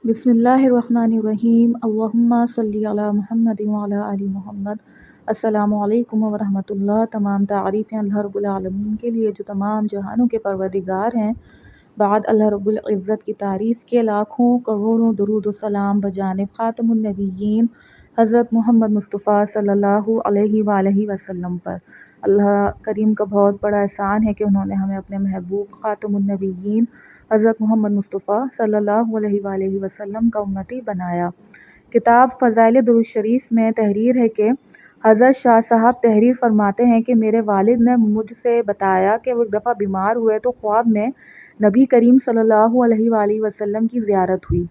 بسم اللہ الرحمن الرحیم، اللہم صلی علی محمد وعلی آل محمد۔ السلام علیکم ورحمۃ اللہ۔ تمام تعریفیں اللہ رب العالمین کے لیے جو تمام جہانوں کے پروردگار ہیں۔ بعد اللہ رب العزت کی تعریف کے لاکھوں کروڑوں درود و سلام بجانب خاتم النبیین حضرت محمد مصطفیٰ صلی اللہ علیہ وآلہ وسلم پر۔ اللہ کریم کا بہت بڑا احسان ہے کہ انہوں نے ہمیں اپنے محبوب خاتم النبیین حضرت محمد مصطفیٰ صلی اللہ علیہ وآلہ وسلم کا امتی بنایا۔ کتاب فضائل درود شریف میں تحریر ہے کہ حضرت شاہ صاحب تحریر فرماتے ہیں کہ میرے والد نے مجھ سے بتایا کہ وہ ایک دفعہ بیمار ہوئے تو خواب میں نبی کریم صلی اللہ علیہ وآلہ وسلم کی زیارت ہوئی۔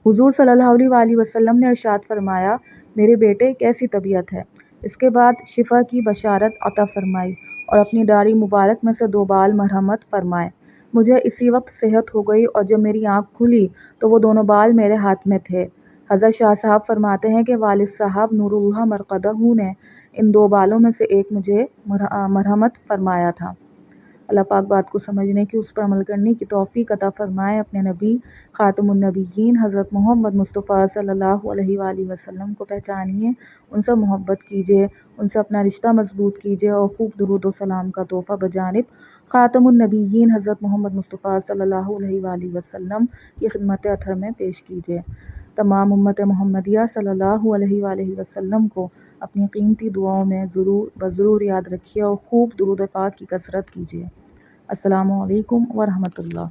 حضور صلی اللہ علیہ وآلہ وسلم نے ارشاد فرمایا، میرے بیٹے کیسی طبیعت ہے؟ اس کے بعد شفا کی بشارت عطا فرمائی اور اپنی داڑھی مبارک میں سے 2 بال مرحمت فرمائے۔ مجھے اسی وقت صحت ہو گئی اور جب میری آنکھ کھلی تو وہ 2 بال میرے ہاتھ میں تھے۔ حضرت شاہ صاحب فرماتے ہیں کہ والد صاحب نور اللہ مرقدہ نے ان 2 بالوں میں سے ایک مجھے مرحمت فرمایا تھا۔ اللہ پاک بات کو سمجھنے کی، اس پر عمل کرنے کی توفیق عطا فرمائے۔ اپنے نبی خاتم النبیین حضرت محمد مصطفیٰ صلی اللہ علیہ وآلہ وسلم کو پہچانیے، ان سے محبت کیجیے، ان سے اپنا رشتہ مضبوط کیجیے اور خوب درود و سلام کا تحفہ بجانب خاتم النبیین حضرت محمد مصطفیٰ صلی اللہ علیہ وآلہ وسلم کی خدمت اطہر میں پیش کیجیے۔ تمام امت محمدیہ صلی اللہ علیہ وآلہ وسلم کو اپنی قیمتی دعاؤں میں ضرور یاد رکھیے اور خوب درود پاک کی کثرت کیجیے۔ السلام علیکم ورحمۃ اللہ۔